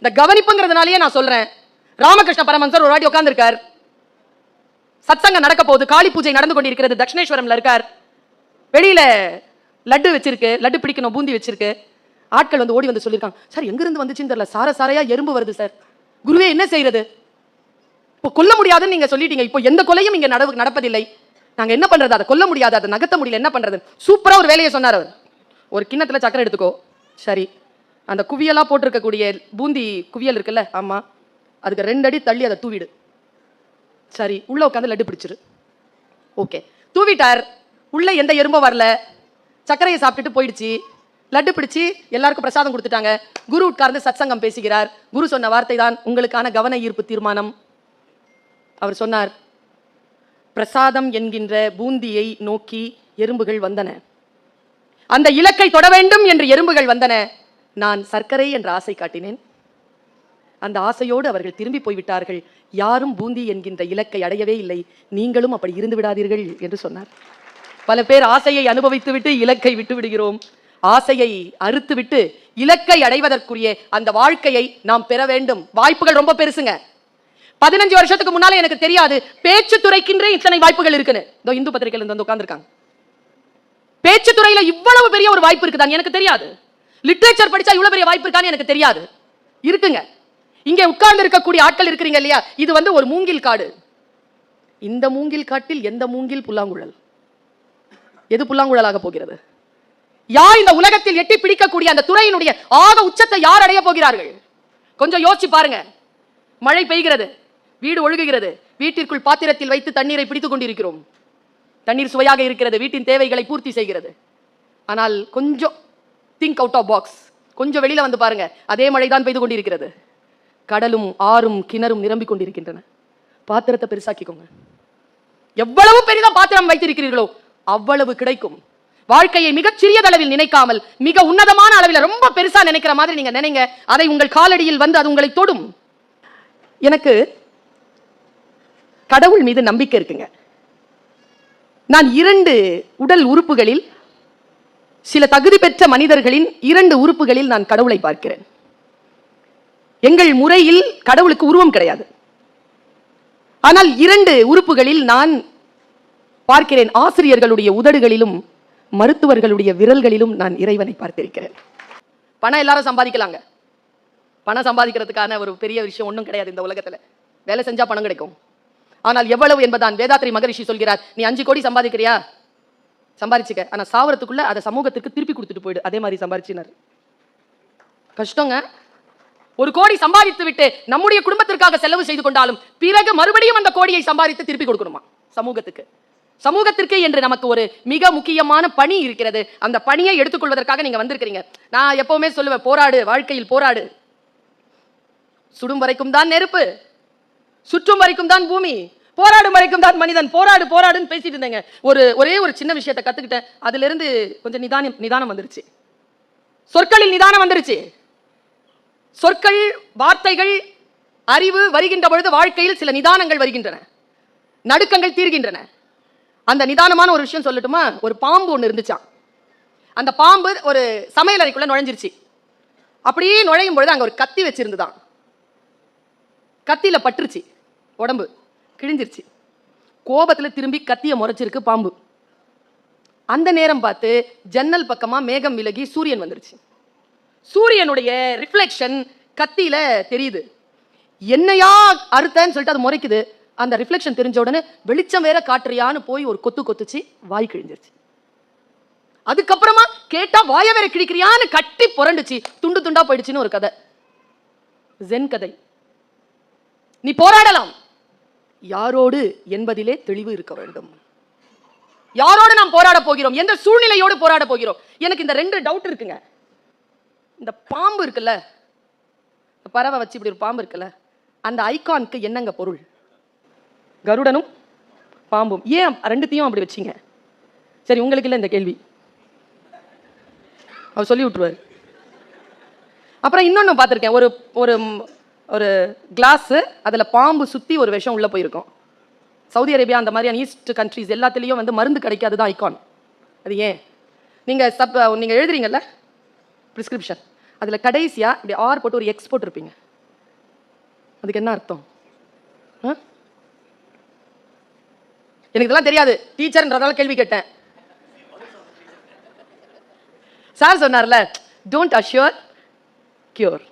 இந்த கவனிப்புங்கிறதுனாலயே நான் சொல்றேன். ராமகிருஷ்ண பரமஹம்சர் ஒரு வாட்டி உட்கார்ந்திருக்கார். சத்சங்கம் நடக்க போகுது, காளி பூஜை நடந்து கொண்டிருக்கிறது, தட்சிணேஸ்வரம்ல இருக்கார். வெளியில லட்டு வச்சிருக்கு, லட்டு பிடிக்கணும், பூந்தி வச்சிருக்கு. ஆட்கள் வந்து ஓடி வந்து சொல்லியிருக்காங்க, சார் எங்க இருந்து வந்துச்சுன்னு தெரியல, சார சாரையா எறும்பு வருது சார், குருவே என்ன செய்யறது? இப்போ கொல்ல முடியாதுன்னு நீங்க சொல்லிட்டீங்க, இப்போ எந்த கொலையும் இங்க நடப்பதில்லை, நாங்க என்ன பண்றது? அதை கொல்ல முடியாது, அதை நகர்த்த முடியல, என்ன பண்றது? சூப்பரா ஒரு வேலையை சொன்னார் அவர். ஒரு கிண்ணத்துல சக்கரை எடுத்துக்கோ, சரி, அந்த குவியலா போட்டிருக்கக்கூடிய பூந்தி குவியல் இருக்குல்ல, ஆமா, அதுக்கு 2 அடி தள்ளி அதை தூவிடு, சரி, உள்ள உட்காந்து லட்டு பிடிச்சிரு. ஓகே, தூவிட்டார், உள்ள எந்த எறும்பும் வரல, சக்கரையை சாப்பிட்டுட்டு போயிடுச்சு. லட்டு பிடிச்சி எல்லாருக்கும் பிரசாதம் கொடுத்துட்டாங்க. குரு உட்கார்ந்து சத்சங்கம் பேசுகிறார். குரு சொன்ன வார்த்தை தான் உங்களுக்கான கவன ஈர்ப்பு தீர்மானம். அவர் சொன்னார், பிரசாதம் என்கின்ற பூந்தியை நோக்கி எறும்புகள் வந்தன, அந்த இலக்கை தொட வேண்டும் என்று எறும்புகள் வந்தன, நான் சர்க்கரை என்ற ஆசை காட்டினேன், அந்த ஆசையோடு அவர்கள் திரும்பி போய்விட்டார்கள், யாரும் பூந்தி என்கின்ற இலக்கை அடையவே இல்லை, நீங்களும் அப்படி இருந்து விடாதீர்கள் என்று சொன்னார். பல பேர் ஆசையை அனுபவித்து விட்டு இலக்கை விட்டு விடுகிறோம். ஆசையை அறுத்து விட்டு இலக்கை அடைவதற்குரிய அந்த வாழ்க்கையை நாம் பெற வேண்டும். வாய்ப்புகள் ரொம்ப பெருசுங்க. 15 வருஷத்துக்கு முன்னால எனக்கு தெரியாது பேச்சு துறைக்கின்றே இத்தனை வாய்ப்புகள் இருக்குன்னு. இதோ இந்து பத்திரிகையில வந்து உட்கார்ந்திருக்காங்க. பேச்சு துறையில இவ்வளவு பெரிய ஒரு வாய்ப்பு இருக்குதான் எனக்கு தெரியாது. லிட்ரேச்சர் படிச்சா இவ்வளவு பெரிய வாய்ப்பு இருக்கான்னு எனக்கு தெரியாது. இருக்குங்க. இங்கே உட்கார்ந்து இருக்கக்கூடிய ஆட்கள் இருக்கிறீங்க இல்லையா, இது வந்து ஒரு மூங்கில் காடு. இந்த மூங்கில் காட்டில் எந்த மூங்கில் புல்லாங்குழல்? எது புல்லாங்குழலாக போகிறது? யார் இந்த உலகத்தில் எட்டி பிடிக்கக்கூடிய அந்த துறையினுடைய ஆக உச்சத்தை யார் அடைய போகிறார்கள்? கொஞ்சம் யோசிச்சு பாருங்க. மழை பெய்கிறது, வீடு ஒழுகுகிறது, வீட்டிற்குள் பாத்திரத்தில் வைத்து தண்ணீரை பிடித்துக் கொண்டிருக்கிறோம், தண்ணீர் சுவையாக இருக்கிறது, வீட்டின் தேவைகளை பூர்த்தி செய்கிறது. ஆனால் கொஞ்சம் திங்க் அவுட் ஆஃப் பாக்ஸ், கொஞ்சம் வெளியில வந்து பாருங்க, அதே மழை தான் பெய்து கொண்டிருக்கிறது. கடலும் ஆறும் கிணறும் நிரம்பிக் கொண்டிருக்கின்றன. பாத்திரத்தை பெருசாக்கிக்கோங்க. எவ்வளவு பெரிதா பாத்திரம் வைத்திருக்கிறீர்களோ அவ்வளவு கிடைக்கும். வாழ்க்கையை மிகச் சிறியதளவில் நினைக்காமல் மிக உன்னதமான அளவில் ரொம்ப பெருசா நினைக்கிற மாதிரி நீங்க நினைங்க, அதை உங்கள் காலடியில் வந்து அது உங்களை தொடும். எனக்கு கடவுள் மீது நம்பிக்கை இருக்குங்க. நான் 2 உடல் உறுப்புகளில், சில தகுதி பெற்ற மனிதர்களின் 2 உறுப்புகளில் நான் கடவுளை பார்க்கிறேன். எங்கள் முறையில் கடவுளுக்கு உருவம் கிடையாது, ஆனால் 2 உறுப்புகளில் நான் பார்க்கிறேன். ஆசிரியர்களுடைய உதடுகளிலும் மருத்துவர்களுடைய விரல்களிலும் நான் இறைவனை பார்த்திருக்கிறேன். பணம் எல்லாரும் சம்பாதிக்கலாங்க, பணம் சம்பாதிக்கிறதுக்கான ஒரு பெரிய விஷயம் ஒன்றும் கிடையாது இந்த உலகத்துல. வேலை செஞ்சா பணம் கிடைக்கும், ஆனால் எவ்வளவு என்பதான் வேதாத்ரி மகரிஷி சொல்கிறார். நீ 5 கோடி சம்பாதிக்கிறியா, சம்பாதிச்சுக்க, ஆனா சாவரத்துக்குள்ள அதை சமூகத்துக்கு திருப்பி கொடுத்துட்டு போயிடு, அதே மாதிரி சம்பாதிச்சினார். கஷ்டங்க. 1 கோடி சம்பாதித்து விட்டு நம்முடைய குடும்பத்திற்காக செலவு செய்து கொண்டாலும் பிறகு மறுபடியும் அந்த கோடியை சம்பாதித்து திருப்பி கொடுக்கணுமா சமூகத்துக்கு. சமூகத்திற்கு என்று நமக்கு ஒரு மிக முக்கியமான பணி இருக்கிறது. அந்த பணியை எடுத்துக்கொள்வதற்காக நீங்க வந்திருக்கிறீங்க. நான் எப்பவுமே சொல்லுவேன், போராடு, வாழ்க்கையில் போராடு. சுடும் வரைக்கும் தான் நெருப்பு, சுற்றும் வரைக்கும் தான் பூமி, போராடும் வரைக்கும் தான் மனிதன். போராடு போராடுன்னு பேசிட்டு இருந்தேங்க. ஒரே ஒரு சின்ன விஷயத்தை கத்துக்கிட்டேன். அதுல இருந்து கொஞ்சம் நிதானம் வந்துருச்சு. சொற்களில் நிதானம் வந்துருச்சு. சொற்கள், வார்த்தைகள், அறிவு வருகின்ற பொழுது வாழ்க்கையில் சில நிதானங்கள் வருகின்றன, நடுக்கங்கள் தீர்கின்றன. அந்த நிதானமான ஒரு விஷயம் சொல்லட்டுமா? ஒரு பாம்பு ஒன்று இருந்துச்சான். அந்த பாம்பு ஒரு சமையலறைக்குள்ள நுழைஞ்சிருச்சு. அப்படியே நுழையும் பொழுது அங்க ஒரு கத்தி வச்சிருந்துதான். கத்தியில பட்டுருச்சு, உடம்பு கிழிஞ்சிருச்சு. கோபத்துல திரும்பி கத்திய முறைச்சிருக்கு பாம்பு. அந்த நேரம் பார்த்து ஜன்னல் பக்கமா மேகம் விலகி சூரியன் வந்துருச்சு. சூரியனுடைய ரிஃப்ளெக்ஷன் கத்தியில தெரியுது. என்னையா அறுத்தன்னு சொல்லிட்டு அது முறைக்குது. அந்த ரிஃப்ளெக்ஷன் தெரிஞ்ச உடனே வெளிச்சம் வேற காட்டுறியான்னு போய் ஒரு கொத்து கொத்துச்சு, வாய் கிழிஞ்சிருச்சு. அதுக்கப்புறமா கேட்டா வாய வேற கிழிக்கிறியான்னு கட்டி புரண்டுச்சு, துண்டு துண்டா போயிடுச்சுன்னு ஒரு கதை, ஜென் கதை. நீ போராடலாம், யாரோடு என்பதிலே தெளிவு இருக்க வேண்டும். யாரோடு நாம் போராட போகிறோம், எந்த சூழ்நிலையோடு போராட போகிறோம். எனக்கு இந்த 2 டவுட் இருக்குங்க. இந்த பாம்பு இருக்குல்ல, பறவை வச்சு இப்படி ஒரு பாம்பு இருக்குல்ல, அந்த ஐகானுக்கு என்னங்க பொருள்? கருடனும் பாம்பும் ஏன் 2த்தையும் அப்படி வச்சிங்க? சரி, உங்களுக்கு இல்லை இந்த கேள்வி, அவர் சொல்லி விட்டுருவார். அப்புறம் இன்னொன்று பார்த்துருக்கேன், ஒரு ஒரு ஒரு கிளாஸு, அதில் பாம்பு சுற்றி ஒரு விஷம் உள்ளே போயிருக்கும். சவுதி அரேபியா அந்த மாதிரியான ஈஸ்ட் கண்ட்ரிஸ் எல்லாத்துலேயும் வந்து மருந்து கிடைக்காது தான் ஐகான். அது ஏன்? நீங்கள் எழுதுறீங்கல்ல ப்ரிஸ்கிரிப்ஷன், அதில் கடைசியாக இப்படி ஆர் போட்டு ஒரு எக்ஸ் போட்டிருப்பீங்க. அதுக்கு என்ன அர்த்தம்? எனக்கு இதெல்லாம் தெரியாது, டீச்சர்ன்றதால கேள்வி கேட்டேன். சார் சொன்னார்ல, டோன்ட் அஷ்யூர் கியூர்.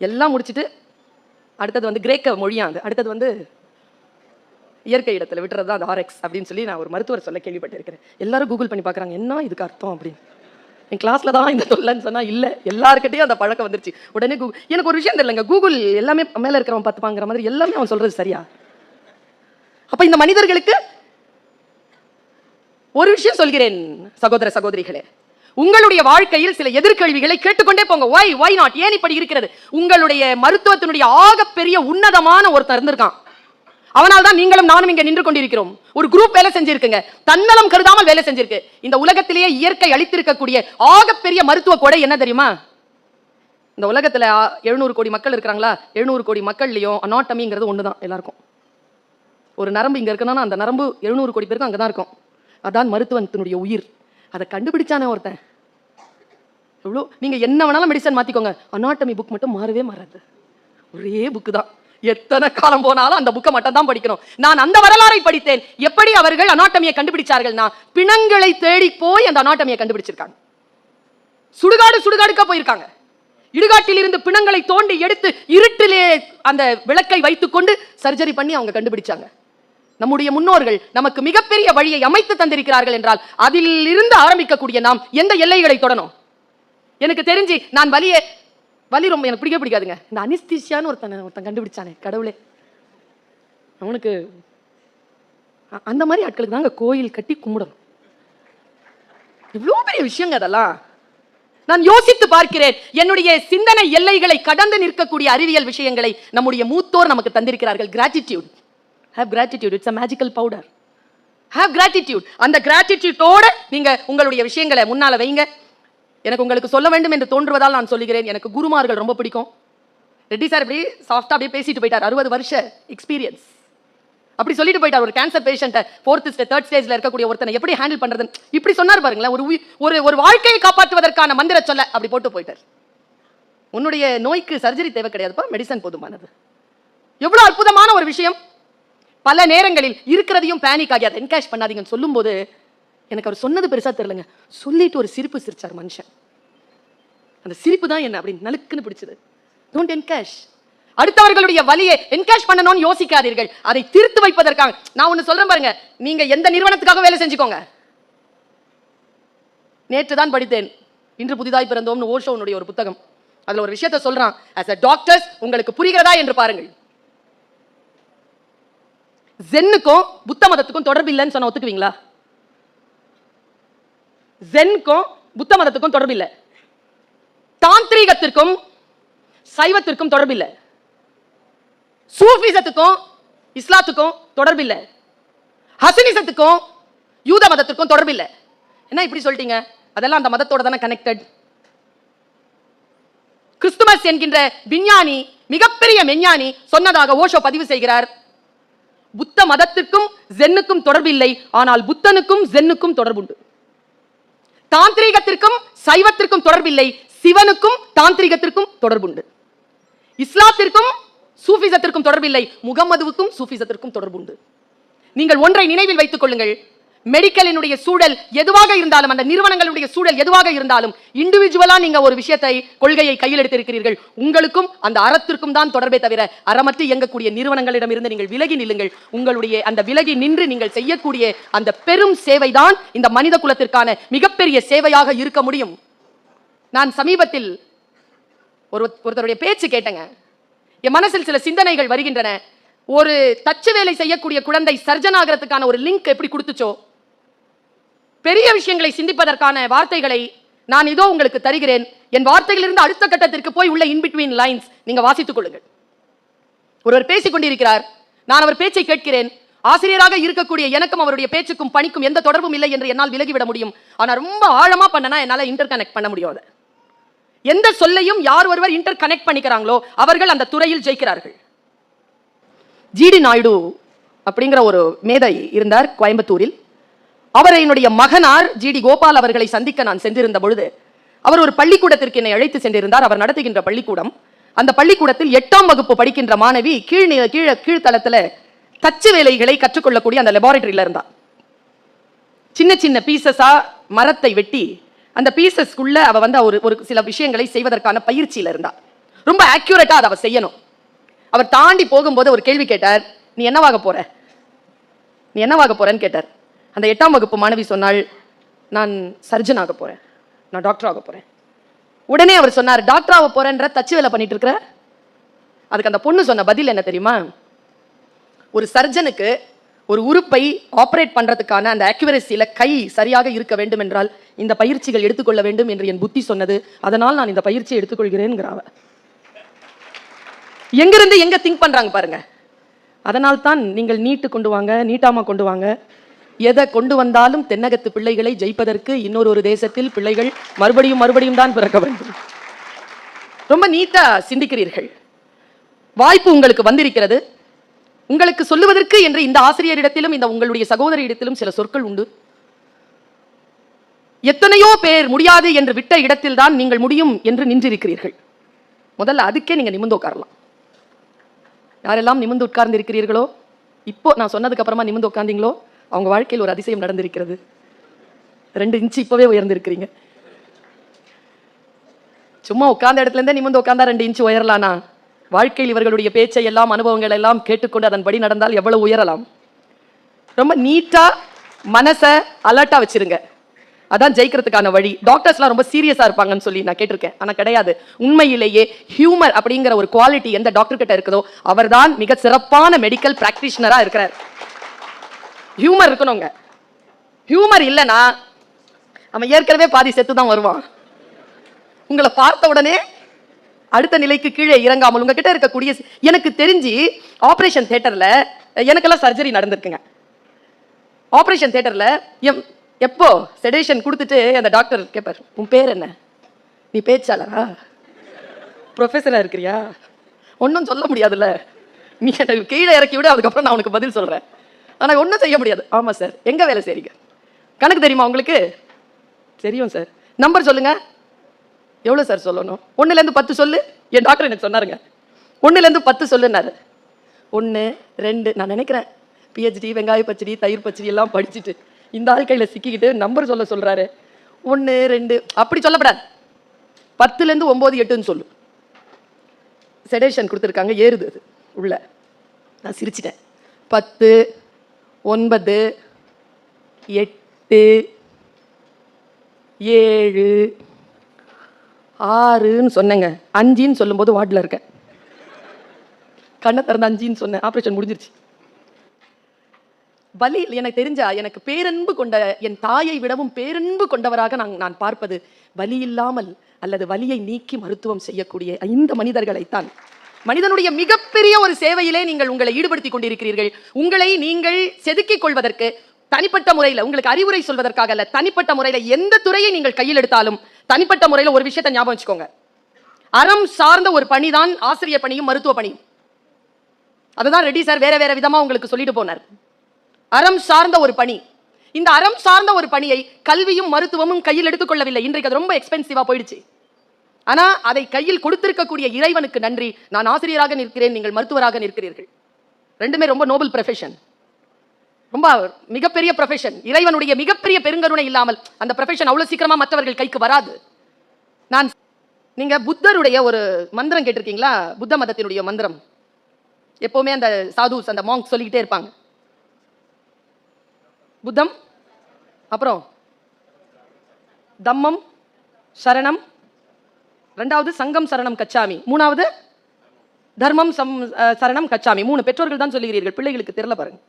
எல்லாம் முடிச்சுட்டு அடுத்தது வந்து கிரேக்க மொழியா, அது அடுத்தது வந்து இயற்கை இடத்துல விட்டுறது தான் அது ஆர்எக்ஸ் அப்படின்னு சொல்லி நான் ஒரு மருத்துவர் சொல்ல கேள்விப்பட்டிருக்கிறேன். எல்லாரும் கூகுள் பண்ணி பார்க்குறாங்க, என்ன இதுக்கு அர்த்தம் அப்படின்னு. என் கிளாஸ்ல தான் இந்த தொல்லைன்னு சொன்னா இல்லை, எல்லாருக்கிட்டையும் அந்த பழக்கம் வந்துருச்சு. உடனே கூகுள். எனக்கு ஒரு விஷயம் தெரியலங்க, கூகுள் எல்லாமே மேலே இருக்கிறவன் பார்த்துப்பாங்கிற மாதிரி எல்லாமே அவன் சொல்றது சரியா? அப்ப இந்த மனிதர்களுக்கு ஒரு விஷயம் சொல்கிறேன் சகோதர சகோதரிகளே, உங்களுடைய வாழ்க்கையில் சில எதிர்கேள்விகளை கேட்டுக்கொண்டே போங்க. why not, ஏன் இப்படி இருக்கிறது? உங்களுடைய மருத்துவத்தினுடைய ஆகப்பெரிய உன்னதமான ஒருத்தர் இருந்திருக்கான், அவனால் தான் நீங்களும் நானும் இங்க நின்று கொண்டிருக்கிறோம். ஒரு குரூப் வேலை செஞ்சிருக்குங்க, தன்னலம் கருதாமல் வேலை செஞ்சிருக்கு. இந்த உலகத்திலேயே இயற்கை அளித்திருக்கக்கூடிய ஆகப்பெரிய மருத்துவ கொடை என்ன தெரியுமா? இந்த உலகத்துல 700 கோடி மக்கள் இருக்கிறாங்களா, 700 கோடி மக்கள்லயும் அனாட்டமிங்கிறது ஒண்ணுதான் எல்லாருக்கும். ஒரு நரம்பு இங்க இருக்குன்னா அந்த நரம்பு 700 கோடி பேருக்கு அங்கதான் இருக்கும். அதான் மருத்துவத்தினுடைய உயிர். அதை கண்டுபிடிச்சானே ஒருத்தன். எவ்வளோ நீங்க என்ன வேணாலும் மெடிசன் மாத்திக்கோங்க, அனாட்டமி புக் மட்டும் மாறவே மாறாது. ஒரே புக்கு தான், எத்தனை காலம் போனாலும் அந்த புக்கை மட்டும் தான் படிக்கணும். நான் அந்த வரலாறை படித்தேன். எப்படி அவர்கள் அனாட்டமியை கண்டுபிடிச்சார்கள்னா, பிணங்களை தேடி போய் அந்த அனாட்டமியை கண்டுபிடிச்சிருக்காங்க. சுடுகாடுக்கா போயிருக்காங்க. இடுகாட்டில் இருந்து பிணங்களை தோண்டி எடுத்து இருட்டிலே அந்த விளக்கை வைத்துக் கொண்டு சர்ஜரி பண்ணி அவங்க கண்டுபிடிச்சாங்க. நம்முடைய முன்னோர்கள் நமக்கு மிகப்பெரிய வழியை அமைத்து தந்திருக்கிறார்கள் என்றால் அதில் இருந்து ஆரம்பிக்கக்கூடிய நாம் எந்த எல்லைகளை தொடணும்? எனக்கு தெரிஞ்சு நான் வலி ரொம்ப எனக்கு பிடிக்காதுங்க. இந்த அனிஸ்தீசியான்னு ஒருத்தன் கண்டுபிடிச்சானே, கடவுளே, அவனுக்கு அந்த மாதிரி ஆட்களுக்கு தாங்க கோயில் கட்டி கும்பிடணும். இவ்வளவு பெரிய விஷயங்க அதெல்லாம். நான் யோசித்து பார்க்கிறேன், என்னுடைய சிந்தனை எல்லைகளை கடந்து நிற்கக்கூடிய அறிவியல் விஷயங்களை நம்முடைய மூத்தோர் நமக்கு தந்திருக்கிறார்கள். Gratitude, have gratitude, it's a magical powder. have gratitude. அந்த கிராட்டிடியூடோட நீங்க உங்களுடைய விஷயங்களை முன்னால வைங்க. எனக்கு உங்களுக்கு சொல்ல வேண்டும் என்று தோன்றுவதால் நான் சொல்லுகிறேன். எனக்கு குருமார்கள் ரொம்ப பிடிக்கும். ரெட்டி சார் இப்படி சாஃப்டா அப்படியே பேசிட்டு போயிட்டார். 60 வருஷ எக்ஸ்பீரியன்ஸ் அப்படி சொல்லிட்டு போயிட்டார். ஒரு கேன்சர் பேஷண்ட்டை 4th ஸ்டேஜ் 3rd ஸ்டேஜ்ல இருக்கக்கூடிய ஒருத்தனை எப்படி ஹேண்டில் பண்றது இப்படி சொன்னார் பாருங்களேன். ஒரு வாழ்க்கையை காப்பாற்றுவதற்கான மந்திர சொல்ல அப்படி போட்டு போயிட்டார். உன்னுடைய நோய்க்கு சர்ஜரி தேவை கிடையாதுப்பா, மெடிசன் போதுமானது. எவ்வளவு அற்புதமான ஒரு விஷயம். பல நேரங்களில் இருக்கிறதையும் பேனிக் ஆகி அதை என்கேஷ் பண்ணாதீங்கன்னு சொல்லும் போது எனக்கு அவர் சொன்னது பெருசா தெரியலங்க. சொல்லிட்டு ஒரு சிரிப்பு சிரிச்சார் மனுஷன். அந்த சிரிப்பு தான் என்ன அப்படி நலுக்குன்னு பிடிச்சது. Don't encash. அடுத்தவர்களுடைய வலியை என்கேஷ் பண்ணணும்னு யோசிக்காதீர்கள். அதை தீர்த்து வைப்பதற்காக நான் ஒன்னு சொல்றேன் பாருங்க. நீங்க எந்த நிறுவனத்துக்காக வேலை செஞ்சுக்கோங்க. நேற்று தான் படித்தேன் இன்று புதிதாய் பிறந்தோம்னு ஓஷோனுடைய ஒரு புத்தகம். அதுல ஒரு விஷயத்தை சொல்றான். as a doctors உங்களுக்கு புரிகிறதா என்று பாருங்கள். ஜென்னுக்கும் புத்த மதத்துக்கும் தொடர்பு இல்லைன்னு சொன்ன ஒத்துக்குவீங்களா? ஜென்னுக்கும் புத்த மதத்துக்கும் தொடர்பு இல்லை. தாந்திரீகத்திற்கும் சைவத்திற்கும் தொடர்பு இல்லை. சூஃபிசத்துக்கும் இஸ்லாத்துக்கும் தொடர்பு இல்லை. ஹசனிசத்துக்கும் யூத மதத்திற்கும் தொடர்பு இல்லை. என்ன இப்படி சொல்லிட்டீங்க? அதெல்லாம் அந்த மதத்தோட தானே கனெக்டட். கிறிஸ்துமஸ் என்கின்ற விஞ்ஞானி, மிகப்பெரிய மெஞ்ஞானி சொன்னதாக ஓஷோ பதிவு செய்கிறார். புத்த மதத்திற்கும் ஜென்னுக்கும் தொடர்பு இல்லை, ஆனால் புத்தனுக்கும் ஜென்னுக்கும் தொடர்புண்டு. தாந்திரீகத்திற்கும் சைவத்திற்கும் தொடர்பில்லை, சிவனுக்கும் தாந்திரீகத்திற்கும் தொடர்புண்டு. இஸ்லாத்திற்கும் சூஃபிசத்திற்கும் தொடர்பில்லை, முகமதுவுக்கும் சூஃபிசத்திற்கும் தொடர்புண்டு. நீங்கள் ஒன்றை நினைவில் வைத்துக் கொள்ளுங்கள். மெடிக்கலினுடைய சூழல் எதுவாக இருந்தாலும், அந்த நிறுவனங்களுடைய சூழல் எதுவாக இருந்தாலும், இண்டிவிஜுவலா நீங்க ஒரு விஷயத்தை கொள்கையை கையில் எடுத்திருக்கிறீர்கள். உங்களுக்கும் அந்த அறத்திற்கும் தான் தொடர்பே தவிர அறமற்று இயங்கக்கூடிய நிறுவனங்களிடம் இருந்து நீங்கள் விலகி நில்லுங்கள். உங்களுடைய அந்த விலகி நின்று நீங்கள் செய்யக்கூடிய அந்த பெரும் சேவை தான் இந்த மனித குலத்திற்கான மிகப்பெரிய சேவையாக இருக்க முடியும். நான் சமீபத்தில் ஒருத்தருடைய பேச்சு கேட்டேங்க. என் மனசில் சில சிந்தனைகள் வருகின்றன. ஒரு தச்சு வேலை செய்யக்கூடிய குழந்தை சர்ஜன் ஆகிறதுக்கான ஒரு லிங்க் எப்படி கொடுத்துச்சோ, பெரிய விஷயங்களை சிந்திப்பதற்கான வார்த்தைகளை நான் இதோ உங்களுக்கு தருகிறேன். என் வார்த்தையிலிருந்து அடுத்த கட்டத்திற்கு போய் உள்ள இன்பிட்வீன் லைன்ஸ் நீங்க வாசித்துக் கொள்ளுங்கள். ஒருவர் பேசிக் கொண்டிருக்கிறார். நான் அவர் பேச்சை கேட்கிறேன். ஆசிரியராக இருக்கக்கூடிய எனக்கும் அவருடைய பேச்சுக்கும் பணிக்கும் எந்த தொடர்பும் இல்லை என்று என்னால் விலகிவிட முடியும். ஆனால் ரொம்ப ஆழமா பண்ணனா என்னால் இன்டர் கனெக்ட் பண்ண முடியாது. எந்த சொல்லையும் யார் ஒருவர் இன்டர் கனெக்ட் பண்ணிக்கிறாங்களோ அவர்கள் அந்த துறையில் ஜெயிக்கிறார்கள். ஜிடி நாயுடு அப்படிங்கிற ஒரு மேதை இருந்தார் கோயம்புத்தூரில். அவரை என்னுடைய மகனார் ஜிடி கோபால் அவர்களை சந்திக்க நான் சென்றிருந்த பொழுது அவர் ஒரு பள்ளிக்கூடத்திற்கு என்னை அழைத்து சென்றிருந்தார். அவர் நடத்துகின்ற பள்ளிக்கூடம். அந்த பள்ளிக்கூடத்தில் 8ஆம் வகுப்பு படிக்கின்ற மாணவி கீழ்த்தளத்துல தச்சு வேலைகளை கற்றுக்கொள்ளக்கூடிய அந்த லெபார்டரியில இருந்தா. சின்ன சின்ன பீசஸா மரத்தை வெட்டி அந்த பீசஸ்க்குள்ள அவ வந்து ஒரு சில விஷயங்களை செய்வதற்கான பயிற்சியில இருந்தா. ரொம்ப ஆக்யூரேட்டா அதை அவ செய்யணும். அவர் தாண்டி போகும்போது ஒரு கேள்வி கேட்டார், நீ என்னவாக போற, நீ என்னவாக போறன்னு கேட்டார். அந்த 8ஆம் வகுப்பு மாணவி சொன்னாள், நான் சர்ஜன் ஆக போறேன், நான் டாக்டர் ஆக போறேன். உடனே அவர் சொன்னார், டாக்டர் ஆக போறேன்ற தச்சு வேலை பண்ணிட்டு இருக்கிற. அதுக்கு அந்த பொண்ணு சொன்ன பதில் என்ன தெரியுமா, ஒரு சர்ஜனுக்கு ஒரு உறுப்பை ஆபரேட் பண்றதுக்கான அந்த அக்யூரசியில கை சரியாக இருக்க வேண்டும் என்றால் இந்த பயிற்சிகள் எடுத்துக்கொள்ள வேண்டும் என்று என் புத்தி சொன்னது, அதனால் நான் இந்த பயிற்சியை எடுத்துக்கொள்கிறேன்ங்கிறாவ. எங்கிருந்து எங்க திங்க் பண்றாங்க பாருங்க. அதனால் தான் நீங்கள் நீட்டு கொண்டு வாங்க, நீட்டாமா கொண்டு வாங்க, எதை கொண்டு வந்தாலும் தென்னகத்து பிள்ளைகளை ஜெயிப்பதற்கு இன்னொரு தேசத்தில் பிள்ளைகள் மறுபடியும் தான் பிறக்க வேண்டும். ரொம்ப நீட்டா சிந்திக்கிறீர்கள். வாய்ப்பு உங்களுக்கு வந்திருக்கிறது. உங்களுக்கு சொல்லுவதற்கு என்று இந்த ஆசிரியரிடத்திலும் இந்த உங்களுடைய சகோதரியிடத்திலும் சில சொற்கள் உண்டு. எத்தனையோ பேர் முடியாது என்று விட்ட இடத்தில் தான் நீங்கள் முடியும் என்று நின்றிருக்கிறீர்கள். முதல்ல அதுக்கே நீங்க நிமிர்ந்து உட்காரலாம். யாரெல்லாம் நிமிர்ந்து உட்கார்ந்து இருக்கிறீர்களோ, இப்போ நான் சொன்னதுக்கு அப்புறமா நிமிர்ந்து உட்கார்ந்தீங்களோ, அவங்க வாழ்க்கையில் ஒரு அதிசயம் நடந்திருக்கிறது. 2 இன்ச்சு இப்பவே உயர்ந்திருக்கிறீங்க. சும்மா உட்கார்ந்த இடத்துல இருந்தே நிமிர்ந்து உட்கார்ந்தா 2 இன்ச்சு உயரலானா, வாழ்க்கையில் இவர்களுடைய பேச்சை எல்லாம் அனுபவங்கள் எல்லாம் கேட்டுக்கொண்டு அதன்படி நடந்தால் எவ்வளவு உயரலாம். ரொம்ப நீட்டா மனசை அலர்ட்டா வச்சிருங்க. அதான் ஜெயிக்கிறதுக்கான வழி. டாக்டர்ஸ்லாம் ரொம்ப சீரியஸா இருப்பாங்கன்னு சொல்லி நான் கேட்டிருக்கேன். ஆனா கிடையாது. உண்மையிலேயே ஹியூமர் அப்படிங்கிற ஒரு குவாலிட்டி எந்த டாக்டர் கிட்ட இருக்குதோ அவர்தான் மிக சிறப்பான மெடிக்கல் பிராக்டிஷனரா இருக்கிறார். ஹியூமர் இருக்கணுங்க. ஹியூமர் இல்லைன்னா அவன் ஏற்கனவே பாதி செத்து தான் வருவான். உங்களை பார்த்த உடனே அடுத்த நிலைக்கு கீழே இறங்காமல் உங்ககிட்ட இருக்கக்கூடிய, எனக்கு தெரிஞ்சு ஆபரேஷன் தியேட்டர்ல எனக்கெல்லாம் சர்ஜரி நடந்திருக்குங்க. ஆபரேஷன் தியேட்டர்ல எப்போ செடேஷன் கொடுத்துட்டு அந்த டாக்டர் கேட்பார், உன் பேர் என்ன, நீ பேச்சாளரா, ப்ரொஃபஸரா இருக்கிறியா, ஒன்றும் சொல்ல முடியாதுல்ல, நீ எனக்கு கீழே இறக்கி விட, அதுக்கப்புறம் நான் உனக்கு பதில் சொல்றேன், ஆனால் ஒன்றும் செய்ய முடியாது. ஆமா சார், எங்க வேலை செய்றீங்க, கணக்கு தெரியுமா உங்களுக்கு, தெரியும் சார், நம்பர் சொல்லுங்க, எவ்வளோ சார் சொல்லணும், 1லேருந்து 10 சொல்லு. என் டாக்டர் எனக்கு சொன்னாருங்க, 1லேருந்து 10 சொல்லுன்னாரு. 1 2 நான் நினைக்கிறேன் பிஹெச்டி வெங்காய பச்சடி தயிர் பச்சடி எல்லாம் படிச்சுட்டு இந்த ஆள் கையில் சிக்கிக்கிட்டு நம்பர் சொல்றாரு. 1 2 அப்படி சொல்லப்படாது, 10லேருந்து 9 8ன்னு சொல்லு. செடேஷன் கொடுத்துருக்காங்க, ஏறுது அது உள்ள. நான் சிரிச்சிட்டேன். 10 9 8 7 6ன்னு சொன்னேங்க. 5ன்னு சொல்லும்போது வார்டில் இருக்கேன். கண்ணை திறந்து 5ன்னு சொன்னேன். ஆப்ரேஷன் முடிஞ்சிருச்சு. பலி எனக்கு தெரிஞ்சா, எனக்கு பேரன்பு கொண்ட என் தாயை விடவும் பேரன்பு கொண்டவராக நான் பார்ப்பது வலி இல்லாமல் அல்லது வலியை நீக்கி மருத்துவம் செய்யக்கூடிய இந்த மனிதர்களைத்தான். மனிதனுடைய மிகப்பெரிய ஒரு சேவையிலே நீங்கள் உங்களை ஈடுபடுத்திக் கொண்டிருக்கிறீர்கள். உங்களை நீங்கள் செதுக்கிக் கொள்வதற்கு தனிப்பட்ட முறையில், உங்களுக்கு அறிவுரை சொல்வதற்காக அல்ல, தனிப்பட்ட முறையில் எந்த துறையை நீங்கள் கையில் எடுத்தாலும் தனிப்பட்ட முறையில் ஒரு விஷயத்தை ஞாபகம் வச்சுக்கோங்க. அறம் சார்ந்த ஒரு பணிதான் ஆசிரியர் பணியும் மருத்துவ பணியும். அதுதான் ரெட்டி சார் வேற வேற விதமா உங்களுக்கு சொல்லிட்டு போனார். அறம் சார்ந்த ஒரு பணி. இந்த அறம் சார்ந்த ஒரு பணியை கல்வியும் மருத்துவமும் கையில் எடுத்துக்கொள்ளவில்லை. இன்றைக்கு அது ரொம்ப எக்ஸ்பென்சிவா போயிடுச்சு. ஆனா அதை கையில் கொடுத்திருக்கக்கூடிய இறைவனுக்கு நன்றி. நான் ஆசிரியராக நிற்கிறேன், நீங்கள் மருத்துவராக நிற்கிறீர்கள். ரெண்டுமே ரொம்ப நோபல் ப்ரொஃபஷன், ரொம்ப மிகப்பெரிய ப்ரொஃபஷன். இறைவனுடைய மிகப்பெரிய பெருங்கருணை இல்லாமல் அந்த ப்ரொஃபஷன் அவ்வளவு சீக்கிரமா மற்றவர்கள் கைக்கு வராது. நீங்க புத்தருடைய ஒரு மந்திரம் கேட்டிருக்கீங்களா? புத்த மதத்தினுடைய மந்திரம் எப்பவுமே அந்த சாதுஸ், அந்த மாங்க் சொல்லிக்கிட்டே இருப்பாங்க. புத்தம், அப்புறம் தம்மம் சரணம், 2வது சங்கம் சரணம் கச்சாமி, 3வது தர்மம் சரணம் கச்சாமி. 3 பெற்றோர்கள் தான் சொல்லுகிறீர்கள். பிள்ளைகளுக்கு தெரியல பாருங்க,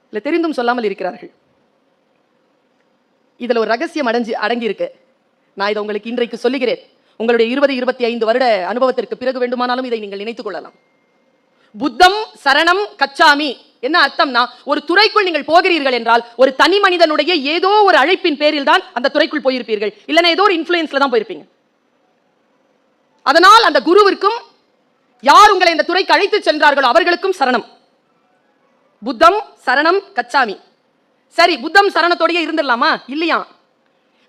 இல்லை தெரிந்தும் சொல்லாமல் இருக்கிறார்கள். இதுல ஒரு ரகசியம் அடங்கி இருக்கு. நான் இதை உங்களுக்கு இன்றைக்கு சொல்லுகிறேன். உங்களுடைய 20-25 வருட அனுபவத்திற்கு பிறகு வேண்டுமானாலும் இதை நீங்கள் நினைத்துக் கொள்ளலாம். புத்தம் சரணம் கச்சாமி என்ன அர்த்தம்னா, ஒரு துறைக்குள் நீங்கள் போகிறீர்கள் என்றால் ஒரு தனி மனிதனுடைய ஏதோ ஒரு அழைப்பின் பேரில் தான் அந்த துறைக்குள் போயிருப்பீர்கள். இல்லைன்னா ஏதோ ஒரு இன்ஃப்ளூயன்ஸ்ல தான் போயிருப்பீங்க. அதனால் அந்த குருவிற்கும் யார் உங்களை இந்த துறைக்கு அழைத்து சென்றார்களோ அவர்களுக்கும் சரணம். புத்தம் சரணம் கச்சாமி. சரி, புத்தம் சரணத்தோடய இருந்துடலாமா? இல்லையா.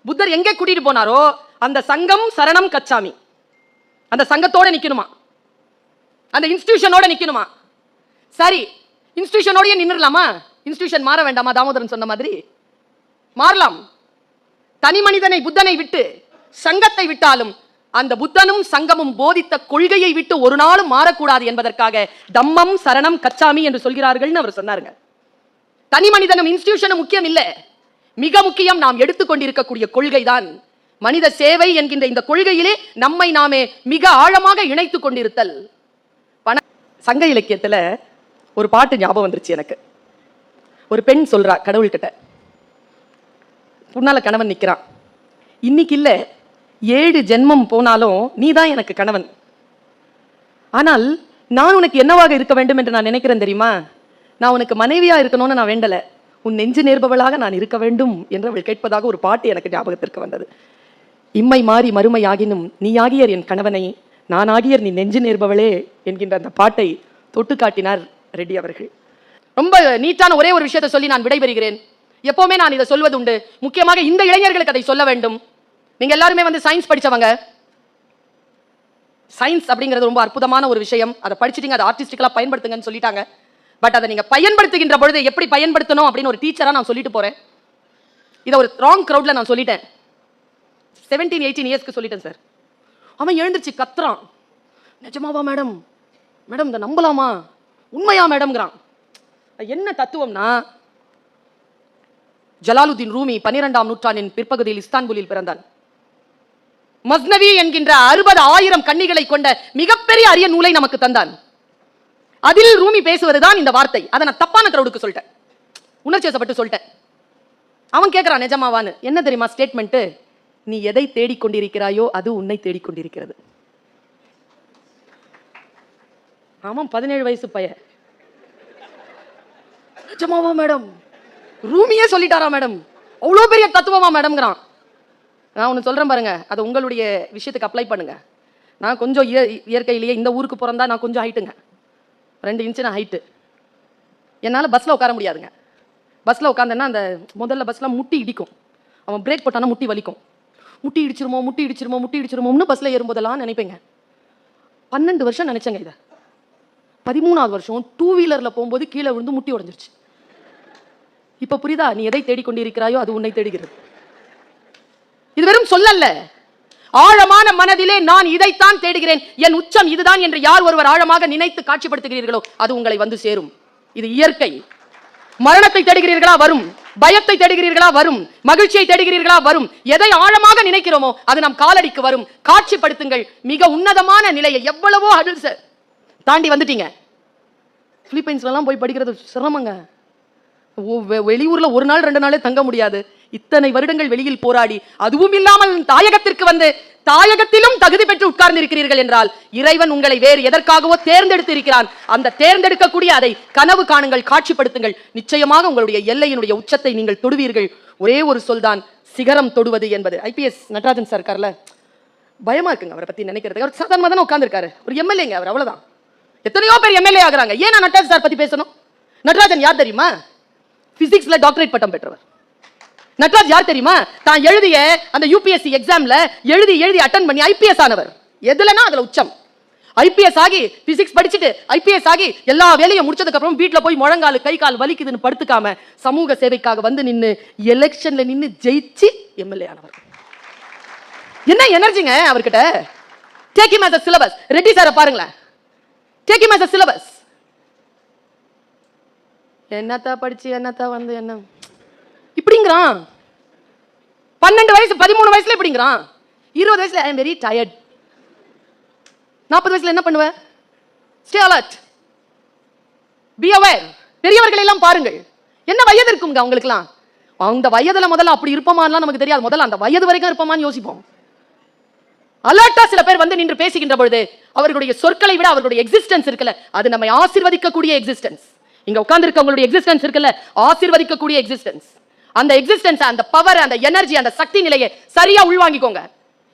புத்தர் எங்கே கூட்டிட்டு போனாரோ அந்த சங்கம் சரணம் கச்சாமி. அந்த சங்கத்தோட நிக்கணுமா, அந்த இன்ஸ்டிடியூஷனோட நிக்கணுமா? சரி, இன்ஸ்டிடியூஷனோடயே நின்னுடலாமா? இன்ஸ்டிடியூஷன் மாற வேண்டாமா? தாமோதரன் சொன்ன மாதிரி மாறலாம். தனி மனிதனை புத்தனை விட்டு சங்கத்தை விட்டாலும் அந்த புத்தனும் சங்கமும் போதித்த கொள்கையை விட்டு ஒரு நாளும் மாறக்கூடாது என்பதற்காக தம்மம் சரணம் கச்சாமி என்று சொல்கிறார்கள் அவர் சொன்னாருங்க. தனி மனிதனும் இன்ஸ்டிடியூஷனும் முக்கியம் இல்லை, மிக முக்கியம் நாம் எடுத்துக்கொண்டிருக்கக்கூடிய கொள்கை தான். மனித சேவை என்கின்ற இந்த கொள்கையிலே நம்மை நாமே மிக ஆழமாக இணைத்துக் கொண்டிருத்தல். சங்க இலக்கியத்துல ஒரு பாட்டு ஞாபகம் வந்துருச்சு எனக்கு. ஒரு பெண் சொல்றா கடவுள்கிட்ட, முன்னால கணவன் நிக்கிறான், இன்னைக்கு இல்ல 7 ஜென்மம் போனாலும் நீதான் எனக்கு கணவன், ஆனால் நான் உனக்கு என்னவாக இருக்க வேண்டும் என்று நான் நினைக்கிறேன் தெரியுமா? நான் உனக்கு மனைவியா இருக்கணும்னு நான் வேண்டல, உன் நெஞ்சு நேர்பவளாக நான் இருக்க வேண்டும் என்று அவள் கேட்பதாக ஒரு பாட்டு எனக்கு ஞாபகத்திற்கு வந்தது. இம்மை மாறி மறுமை ஆகினும் நீ ஆகியர் என் கணவனை, நான் ஆகியர் நீ நெஞ்சு நேர்பவளே என்கின்ற அந்த பாட்டை தொட்டு காட்டினார் ரெட்டி அவர்கள். ரொம்ப நீட்டான ஒரே ஒரு விஷயத்தை சொல்லி நான் விடைபெறுகிறேன். எப்பவுமே நான் இதை சொல்வது உண்டு, முக்கியமாக இந்த இளைஞர்களுக்கு அதை சொல்ல வேண்டும். நீங்க எல்லாருமே வந்து சயின்ஸ் படிச்சவங்க, சயின்ஸ் அப்படிங்கிறது ரொம்ப அற்புதமான ஒரு விஷயம், அதை படிச்சிட்டீங்க, அதை ஆர்டிஸ்டிக்கலா பயன்படுத்துங்கன்னு சொல்லிட்டாங்க. பட் அதை நீங்க பயன்படுத்துகின்ற பொழுது எப்படி பயன்படுத்தணும் அப்படின்னு ஒரு டீச்சரா நான் சொல்லிட்டு போறேன். இதை ஒரு ராங் கிரௌட்ல நான் சொல்லிட்டேன், 17-18 இயர்ஸ்க்கு சொல்லிட்டேன் சார். அவன் எழுந்திருச்சு கத்துறான், நிஜமாவா மேடம், மேடம் இதை நம்பலாமா, உண்மையா மேடம்ங்கிறான். என்ன தத்துவம்னா, ஜலாலுத்தீன் ரூமி 12ஆம் நூற்றாண்டின் பிற்பகுதியில் இஸ்தான்புலில் பிறந்தான். மஸ்னவி என்கின்ற 60,000 கன்னிகளை கொண்ட மிகப்பெரிய அரிய நூலை நமக்கு தந்தான். அதில் ரூமி பேசுவதுதான் இந்த வார்த்தை. அதை நான் தப்பான கிரௌடுக்கு சொல்லிட்டேன், உணர்ச்சி வசப்பட்டு சொல்லிட்டேன். அவன் கேட்கிறான் நிஜமாவான்னு. என்ன தெரியுமா ஸ்டேட்மெண்ட்? நீ எதை தேடிக்கொண்டிருக்கிறாயோ அது உன்னை தேடிக்கொண்டிருக்கிறது. ஆமாம், 17 வயசு பையன். நிஜமாவா மேடம், ரூமியே சொல்லிட்டாரா மேடம், அவ்வளோ பெரிய தத்துவமா மேடம்ங்கிறான். நான் ஒன்று சொல்றேன் பாருங்க, அதை உங்களுடைய விஷயத்துக்கு அப்ளை பண்ணுங்க. நான் கொஞ்சம் இயற்கையிலேயே இந்த ஊருக்கு பிறந்தா நான் கொஞ்சம் ஹைட்டுங்க, 2 இன்ச்சு நான் ஹைட்டு. என்னால் பஸ்ஸில் உட்கார முடியாதுங்க. பஸ்ஸில் உட்காந்தேன்னா அந்த முதல்ல பஸ்ஸில் முட்டி இடிக்கும், அவன் பிரேக் போட்டானா முட்டி வலிக்கும், முட்டி இடிச்சிருமோ முட்டி இடிச்சிருமோ முட்டி இடிச்சிருமோன்னு பஸ்ஸில் ஏறும்போதெல்லாம் நினைப்பேங்க. 12 வருஷம் நினைச்சேங்க இதை. 13ஆவது வருஷம் 2 வீலரில் போகும்போது கீழே விழுந்து முட்டி உடஞ்சிருச்சு. இப்போ புரியுதா? நீ எதை தேடிக்கொண்டிருக்கிறாயோ அது உன்னை தேடுகிறது. இது வெறும் சொல்லல்ல, ஆழமான மனதிலே நான் இதைத்தான் தேடுகிறேன், என் உச்சம் இதுதான் என்று யார் ஒருவர் ஆழமாக நினைத்து காட்சிப்படுத்துகிறீர்களோ அது உங்களை வந்து சேரும். இது இயற்கை. மரணத்தை தேடுகிறீர்களா வரும், பயத்தை தேடுகிறீர்களா வரும், மகிழ்ச்சியை தேடுகிறீர்களா வரும். எதை ஆழமாக நினைக்கிறோமோ அது நம் காலடிக்கு வரும். காட்சிப்படுத்துங்கள். மிக உன்னதமான நிலையை எவ்வளவோ ஹடில்ஸ் தாண்டி வந்துட்டீங்க. பிலிப்பைன்ஸ்லாம் போய் படிக்கிறது சிரமங்க. வெளியூர்ல 1 நாள் 2 நாளே தங்க முடியாது. இத்தனை வருடங்கள் வெளியில் போராடி அதுவும் இல்லாமல் தாயகத்திற்கு வந்து தாயகத்திலும் தகுதி பெற்று உட்கார்ந்து இருக்கிறீர்கள் என்றால் இறைவன் உங்களை வேறு எதற்காகவோ தேர்ந்தெடுத்து இருக்கிறான். அந்த தேர்ந்தெடுக்கக்கூடிய அதை கனவு காணுங்கள், காட்சிப்படுத்துங்கள். நிச்சயமாக உங்களுடைய எல்லையினுடைய உச்சத்தை நீங்கள் தொடுவீர்கள். ஒரே ஒரு சொல்தான், சிகரம் தொடுவது என்பது. ஐபிஎஸ் நடராஜன் சார் இருக்கார்ல, பயமா இருக்குங்க அவரை பத்தி நினைக்கிறதுக்கு. அவர் சாதாரணமா தானே உட்கார்ந்துருக்காரு, ஒரு எம்எல்ஏங்க அவர், அவ்வளவுதான். எத்தனையோ பேர் எம்எல்ஏ ஆகுறாங்க. ஏன் நான் நடராஜன் சார் பத்தி பேசணும்? நடராஜன் யார் தெரியுமா? பிசிக்ஸ்ல டாக்டரேட் பட்டம் பெற்றவர். நடராஜ் யார் தெரியுமா? தான் எழுதிய அந்த யூபிஎஸ்சி எக்ஸாம்ல எழுதி அட்டெண்ட் பண்ணி ஐபிஎஸ் ஆனவர். எதுலனா அதுல உச்சம். ஐபிஎஸ் ஆகி பிசிக்ஸ் படிச்சுட்டு ஐபிஎஸ் ஆகி எல்லா வேலையும் முடிச்சதுக்கு அப்புறம் வீட்டுல போய் முழங்கால் கை கால் வலிக்குதுன்னு படுத்துக்காம சமூக சேவைக்காக வந்து நின்னு எலெக்ஷன்ல நின்னு ஜெயிச்சு எம்எல்ஏ ஆனவர். என்ன எனர்ஜிங்க அவர்கிட்ட. Take him as a syllabus. Reddy சாரை பாருங்களேன், take him as a syllabus. என்னத்தா படிச்சு என்னத்தா வந்து என்ன இப்படிங்கிறான். 12 வயசு 13 வயசுல இப்படிங்கிறான். 20 வயசுல ஐ எம் வெரி டயர்ட். 40 வயசுல என்ன பண்ணுவ? Stay alert, be aware. பெரியவர்கள் எல்லாம் பாருங்கள், என்ன வயது இருக்குங்க அவங்களுக்குலாம். அந்த வயதுல முதல்ல அப்படி இருப்போமான்லாம் நமக்கு தெரியாது. முதல்ல அந்த வயது வரைக்கும் இருப்போமான்னு யோசிப்போம். அலர்ட்டா சில பேர் வந்து நின்று பேசுகின்ற பொழுது அவர்களுடைய சொற்களை விட அவர்களுடைய எக்ஸிஸ்டன்ஸ் இருக்குல்ல, அது நம்மை ஆசீர்வதிக்கக்கூடிய எக்ஸிஸ்டன்ஸ். இங்க உட்கார்ந்து இருக்கவங்களுடைய எக்ஸிஸ்டன்ஸ் இருக்குல்ல, ஆசீர்வதிக்கக்கூடிய எக்ஸிஸ்டன்ஸ். அந்த எக்ஸிஸ்டன்ஸ், அந்த பவர், அந்த எனர்ஜி, அந்த சக்தி நிலையை சரியா உள்வாங்கிக்கோங்க.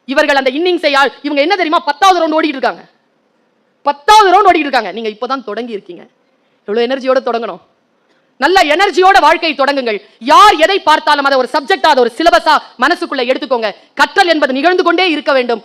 இவர்கள் அந்த இன்னிங்ஸை இவங்க என்ன தெரியுமா 10வது ரவுண்ட் ஓடிட்டு இருக்காங்க. 10வது ரவுண்ட் ஓடிட்டு இருக்காங்க. நீங்க இப்பதான் தொடங்கி இருக்கீங்க. எவ்வளவு எனர்ஜியோட தொடங்கணும். நல்ல எனர்ஜியோட வாழ்க்கையை தொடங்குங்கள். யார் எதை பார்த்தாலும் அதை ஒரு சப்ஜெக்டா, அதை ஒரு சிலபஸா மனசுக்குள்ள எடுத்துக்கோங்க. கற்றல் என்பது நிகழ்ந்து கொண்டே இருக்க வேண்டும்.